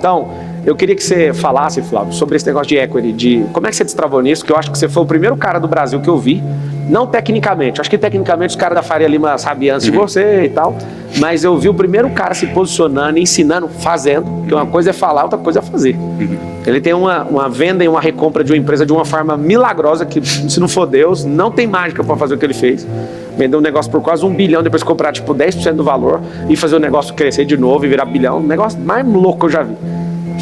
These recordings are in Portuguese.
Então, eu queria que você falasse, Flávio, sobre esse negócio de equity, de como é que você destravou nisso, que eu acho que você foi o primeiro cara do Brasil que eu vi, não tecnicamente, acho que tecnicamente os caras da Faria Lima sabiam antes de você e tal, mas eu vi o primeiro cara se posicionando, ensinando, fazendo, que uma coisa é falar, outra coisa é fazer. Ele tem uma venda e uma recompra de uma empresa de uma forma milagrosa, que se não for Deus, não tem mágica para fazer o que ele fez. Vender um negócio por quase 1 bilhão, depois comprar tipo 10% do valor e fazer o negócio crescer de novo e virar bilhão. Um negócio mais louco que eu já vi.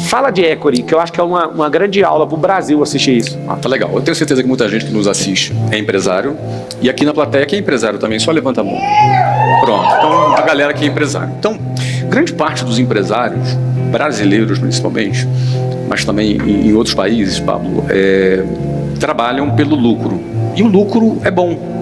Fala de equity, que eu acho que é uma grande aula pro Brasil assistir isso. Tá legal. Eu tenho certeza que muita gente que nos assiste é empresário. E aqui na plateia, quem é empresário também, só levanta a mão. Pronto. Então, a galera que é empresário. Então, grande parte dos empresários, brasileiros principalmente, mas também em outros países, Pablo, trabalham pelo lucro. E o lucro é bom.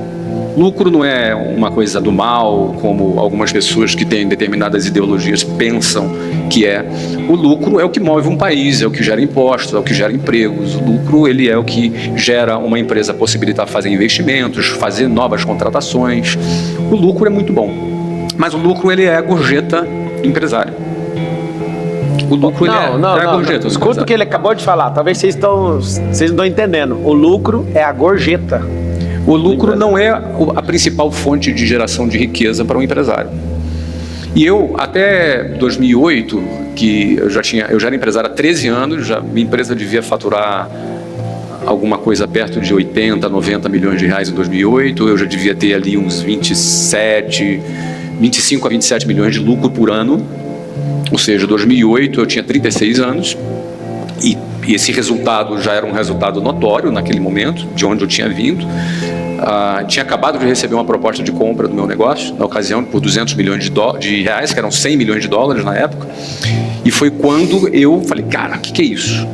Lucro não é uma coisa do mal, como algumas pessoas que têm determinadas ideologias pensam que é. O lucro é o que move um país, é o que gera impostos, é o que gera empregos. O lucro, ele é o que gera uma empresa possibilitar fazer investimentos, fazer novas contratações. O lucro é muito bom, mas o lucro, ele é a gorjeta do empresário. O lucro, ele é a gorjeta. Não. Escuta o que ele acabou de falar, talvez vocês não estão entendendo. O lucro é a gorjeta. O lucro não é a principal fonte de geração de riqueza para um empresário. E eu, até 2008, que eu já era empresário há 13 anos, minha empresa devia faturar alguma coisa perto de 80, 90 milhões de reais em 2008, eu já devia ter ali uns 25 a 27 milhões de lucro por ano, ou seja, em 2008 eu tinha 36 anos, e esse resultado já era um resultado notório naquele momento, de onde eu tinha vindo. Tinha acabado de receber uma proposta de compra do meu negócio, na ocasião, por 200 milhões de reais, que eram 100 milhões de dólares na época. E foi quando eu falei, cara, o que é isso?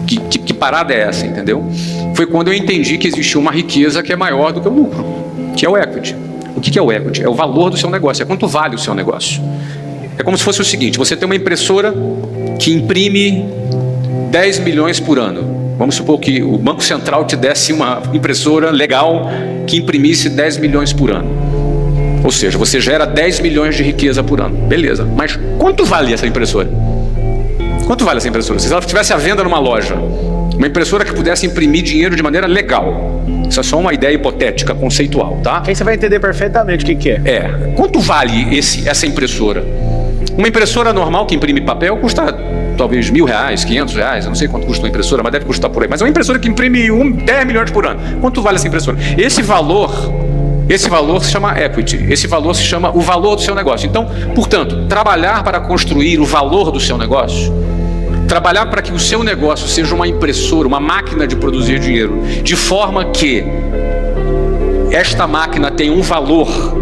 Que parada é essa, entendeu? Foi quando eu entendi que existia uma riqueza que é maior do que o lucro, que é o equity. O que é o equity? É o valor do seu negócio, é quanto vale o seu negócio. É como se fosse o seguinte, você tem uma impressora que imprime 10 milhões por ano. Vamos supor que o Banco Central te desse uma impressora legal que imprimisse 10 milhões por ano. Ou seja, você gera 10 milhões de riqueza por ano. Beleza. Mas quanto vale essa impressora? Quanto vale essa impressora? Se ela estivesse à venda numa loja, uma impressora que pudesse imprimir dinheiro de maneira legal. Isso é só uma ideia hipotética, conceitual, tá? Aí você vai entender perfeitamente o que é. Quanto vale essa impressora? Uma impressora normal que imprime papel custa talvez R$1.000, R$500, eu não sei quanto custa uma impressora, mas deve custar por aí. Mas é uma impressora que imprime 10 milhões por ano. Quanto vale essa impressora? Esse valor se chama equity. Esse valor se chama o valor do seu negócio. Então, portanto, trabalhar para construir o valor do seu negócio, trabalhar para que o seu negócio seja uma impressora, uma máquina de produzir dinheiro, de forma que esta máquina tenha um valor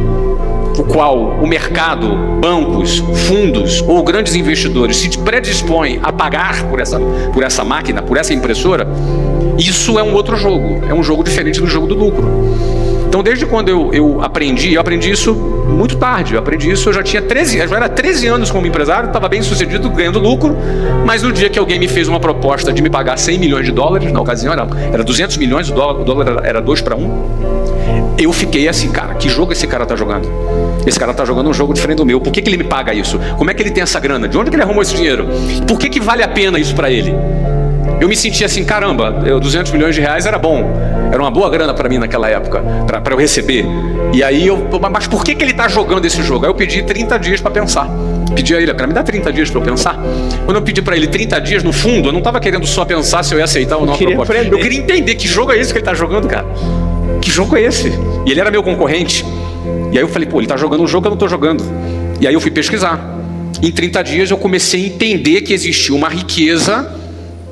o qual o mercado, bancos, fundos ou grandes investidores se predispõem a pagar por essa máquina, por essa impressora, isso é um outro jogo, é um jogo diferente do jogo do lucro. Então, desde quando eu aprendi isso muito tarde, eu já era 13 anos como empresário, estava bem sucedido, ganhando lucro, mas no dia que alguém me fez uma proposta de me pagar 100 milhões de dólares, na ocasião era 200 milhões, o dólar era 2 para 1, eu fiquei assim, cara, que jogo esse cara tá jogando? Esse cara tá jogando um jogo diferente do meu. Por que ele me paga isso? Como é que ele tem essa grana? De onde que ele arrumou esse dinheiro? Por que vale a pena isso para ele? Eu me senti assim, caramba, 200 milhões de reais era bom. Era uma boa grana para mim naquela época, para eu receber. E aí mas por que ele tá jogando esse jogo? Aí eu pedi 30 dias para pensar. Pedi a ele, cara, me dá 30 dias para eu pensar. Quando eu pedi para ele 30 dias, no fundo, eu não tava querendo só pensar se eu ia aceitar ou não a proposta. Eu queria entender que jogo é esse que ele tá jogando, cara. Que jogo é esse? E ele era meu concorrente. E aí eu falei, ele tá jogando um jogo que eu não tô jogando. E aí eu fui pesquisar. Em 30 dias eu comecei a entender que existia uma riqueza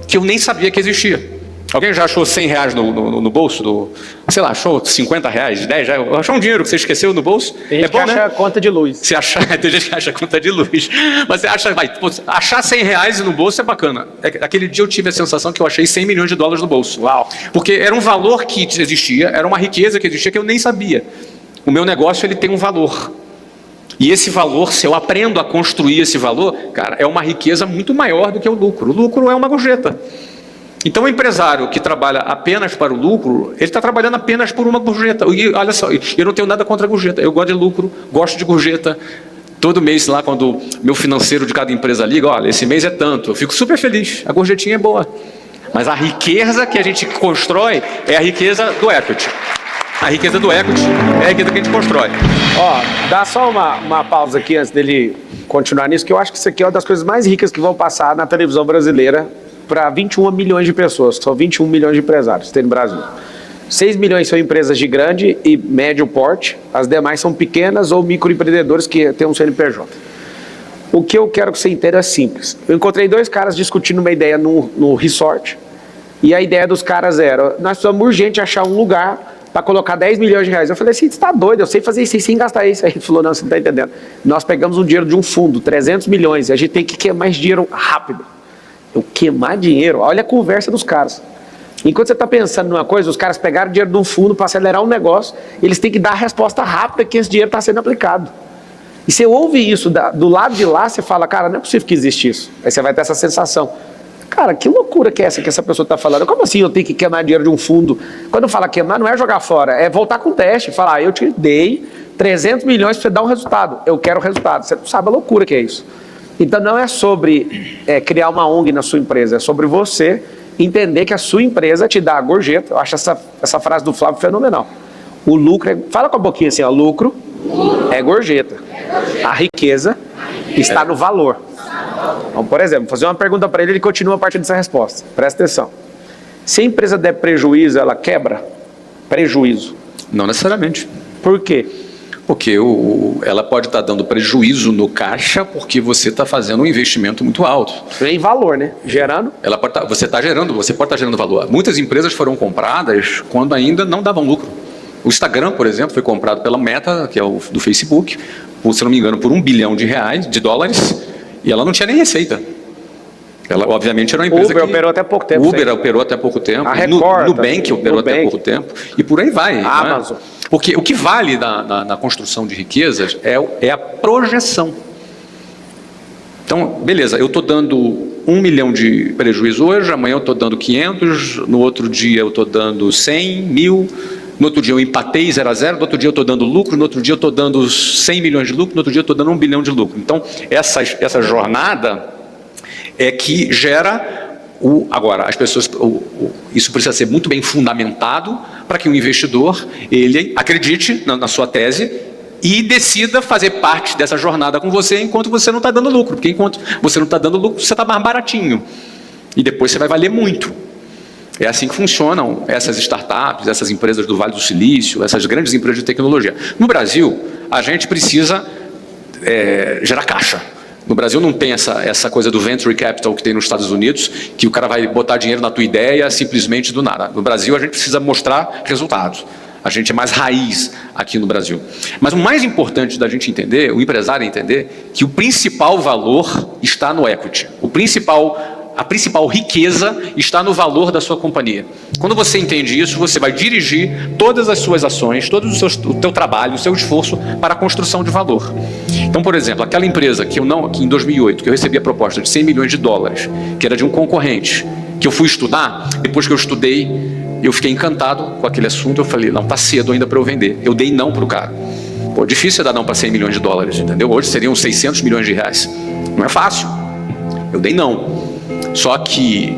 que eu nem sabia que existia. Alguém já achou 100 reais no bolso? Sei lá, achou 50 reais, 10 reais? Achou um dinheiro que você esqueceu no bolso? Tem gente que acha conta de luz. Tem gente que acha conta de luz. Mas você acha, achar 100 reais no bolso é bacana. Aquele dia eu tive a sensação que eu achei 100 milhões de dólares no bolso. Uau! Porque era um valor que existia, era uma riqueza que existia que eu nem sabia. O meu negócio, ele tem um valor. E esse valor, se eu aprendo a construir esse valor, cara, é uma riqueza muito maior do que o lucro. O lucro é uma gorjeta. Então, o empresário que trabalha apenas para o lucro, ele está trabalhando apenas por uma gorjeta. E olha só, eu não tenho nada contra a gorjeta. Eu gosto de lucro, gosto de gorjeta. Todo mês lá, quando meu financeiro de cada empresa liga, olha, esse mês é tanto, eu fico super feliz, a gorjetinha é boa. Mas a riqueza que a gente constrói é a riqueza do equity. A riqueza do equity é a riqueza que a gente constrói. Ó, dá só uma pausa aqui antes dele continuar nisso, que eu acho que isso aqui é uma das coisas mais ricas que vão passar na televisão brasileira para 21 milhões de pessoas, que são 21 milhões de empresários que tem no Brasil. 6 milhões são empresas de grande e médio porte, as demais são pequenas ou microempreendedores que têm um CNPJ. O que eu quero que você entenda é simples. Eu encontrei 2 caras discutindo uma ideia no resort, e a ideia dos caras era, nós precisamos urgente achar um lugar para colocar 10 milhões de reais. Eu falei assim, você está doido, eu sei fazer isso sem gastar isso. Aí ele falou, não, você não está entendendo. Nós pegamos um dinheiro de um fundo, 300 milhões, e a gente tem que queimar esse dinheiro rápido. Eu queimar dinheiro? Olha a conversa dos caras. Enquanto você está pensando numa coisa, os caras pegaram dinheiro de um fundo para acelerar um negócio, eles têm que dar a resposta rápida que esse dinheiro está sendo aplicado. E você ouve isso do lado de lá, você fala, cara, não é possível que existe isso. Aí você vai ter essa sensação. Cara, que loucura que é essa que essa pessoa está falando? Como assim eu tenho que queimar dinheiro de um fundo? Quando eu falo queimar, não é jogar fora, é voltar com o teste, falar, eu te dei 300 milhões para você dar um resultado, eu quero o resultado. Você não sabe a loucura que é isso. Então não é sobre criar uma ONG na sua empresa, é sobre você entender que a sua empresa te dá a gorjeta. Eu acho essa frase do Flávio fenomenal. O lucro é... Fala com a boquinha assim, ó, lucro é gorjeta. A riqueza está no valor. Então, por exemplo, fazer uma pergunta para ele continua a partir dessa resposta. Presta atenção. Se a empresa der prejuízo, ela quebra? Prejuízo. Não necessariamente. Por quê? Porque ela pode estar dando prejuízo no caixa porque você está fazendo um investimento muito alto. Em valor, né? Gerando. Você pode estar gerando valor. Muitas empresas foram compradas quando ainda não davam lucro. O Instagram, por exemplo, foi comprado pela Meta, que é o do Facebook, se não me engano, por $1 bilhão de dólares, e ela não tinha nem receita. Ela, obviamente, era uma empresa Uber operou até pouco tempo. Uber operou até pouco tempo. A Record, Nubank operou até pouco tempo. E por aí vai. A Amazon. Porque o que vale na construção de riquezas é a projeção. Então, beleza, eu estou dando 1 milhão de prejuízo hoje, amanhã eu estou dando 500, no outro dia eu estou dando 100, 1000, no outro dia eu empatei 0 a 0, no outro dia eu estou dando lucro, no outro dia eu estou dando 100 milhões de lucro, no outro dia eu estou dando 1 bilhão de lucro. Então, essa jornada é que gera agora, as pessoas, isso precisa ser muito bem fundamentado para que o investidor, ele acredite na sua tese e decida fazer parte dessa jornada com você enquanto você não está dando lucro, porque enquanto você não está dando lucro, você está mais baratinho e depois você vai valer muito. É assim que funcionam essas startups, essas empresas do Vale do Silício, essas grandes empresas de tecnologia. No Brasil, a gente precisa gerar caixa. No Brasil não tem essa coisa do venture capital que tem nos Estados Unidos, que o cara vai botar dinheiro na tua ideia simplesmente do nada. No Brasil a gente precisa mostrar resultados. A gente é mais raiz aqui no Brasil. Mas o mais importante da gente entender, o empresário entender, que o principal valor está no equity. A principal riqueza está no valor da sua companhia. Quando você entende isso, você vai dirigir todas as suas ações, o teu trabalho, o seu esforço para a construção de valor. Então, por exemplo, aquela empresa que em 2008, que eu recebi a proposta de 100 milhões de dólares, que era de um concorrente, que eu fui estudar, depois que eu estudei, eu fiquei encantado com aquele assunto, eu falei, não, está cedo ainda para eu vender. Eu dei não para o cara. Pô, difícil é dar não para 100 milhões de dólares, entendeu? Hoje seriam 600 milhões de reais. Não é fácil. Eu dei não. Só que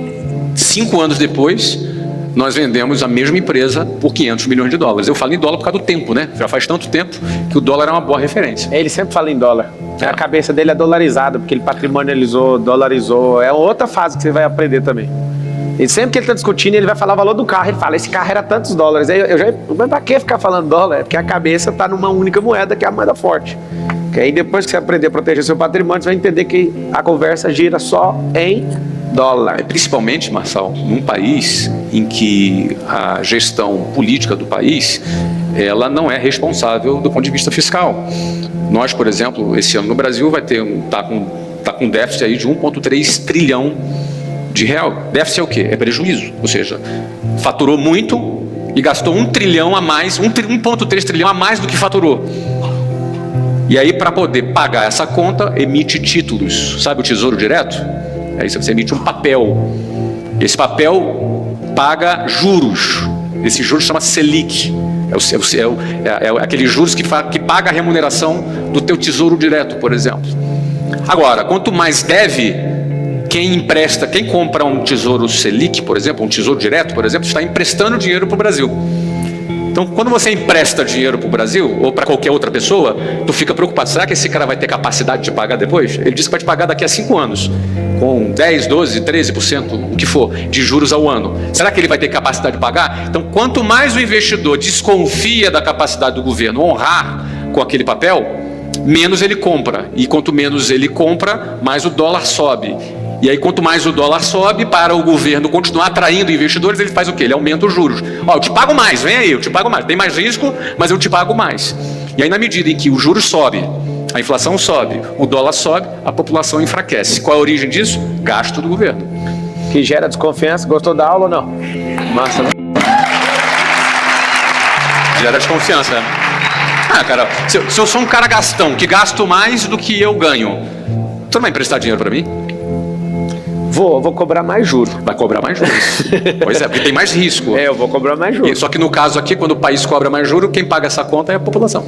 5 anos depois, nós vendemos a mesma empresa por 500 milhões de dólares. Eu falo em dólar por causa do tempo, né? Já faz tanto tempo que o dólar é uma boa referência. Ele sempre fala em dólar. A cabeça dele é dolarizada, porque ele patrimonializou, dolarizou. É outra fase que você vai aprender também. E sempre que ele está discutindo, ele vai falar o valor do carro. Ele fala, esse carro era tantos dólares. Mas pra que ficar falando dólar? É porque a cabeça está numa única moeda, que é a moeda forte. Que aí depois que você aprender a proteger seu patrimônio, você vai entender que a conversa gira só em dólar. Principalmente, Marçal, num país em que a gestão política do país, ela não é responsável do ponto de vista fiscal. Nós, por exemplo, esse ano no Brasil vai ter tá com déficit aí de 1,3 trilhão de real. Déficit é o quê? É prejuízo. Ou seja, faturou muito e gastou 1 trilhão a mais, 1,3 trilhão a mais do que faturou. E aí, para poder pagar essa conta, emite títulos. Sabe o Tesouro Direto? É isso, você emite um papel. Esse papel paga juros. Esse juros chama Selic. Aqueles juros que paga a remuneração do teu tesouro direto, por exemplo. Agora, quanto mais deve, quem compra um tesouro Selic, por exemplo, um tesouro direto, por exemplo, está emprestando dinheiro para o Brasil. Então, quando você empresta dinheiro para o Brasil ou para qualquer outra pessoa, tu fica preocupado, será que esse cara vai ter capacidade de pagar depois? Ele diz que vai te pagar daqui a 5 anos, com 10, 12, 13%, o que for, de juros ao ano. Será que ele vai ter capacidade de pagar? Então, quanto mais o investidor desconfia da capacidade do governo honrar com aquele papel, menos ele compra. E quanto menos ele compra, mais o dólar sobe. E aí, quanto mais o dólar sobe, para o governo continuar atraindo investidores, ele faz o quê? Ele aumenta os juros. Ó, eu te pago mais, vem aí, eu te pago mais. Tem mais risco, mas eu te pago mais. E aí, na medida em que o juros sobe, a inflação sobe, o dólar sobe, a população enfraquece. Qual é a origem disso? Gasto do governo. Que gera desconfiança. Gostou da aula ou não? Massa, né? Gera desconfiança. Ah, cara, se eu sou um cara gastão, que gasto mais do que eu ganho, tu não vai emprestar dinheiro para mim? Vou cobrar mais juros. Vai cobrar mais juros. Pois é, porque tem mais risco. Eu vou cobrar mais juros. Só que no caso aqui, quando o país cobra mais juros, quem paga essa conta é a população.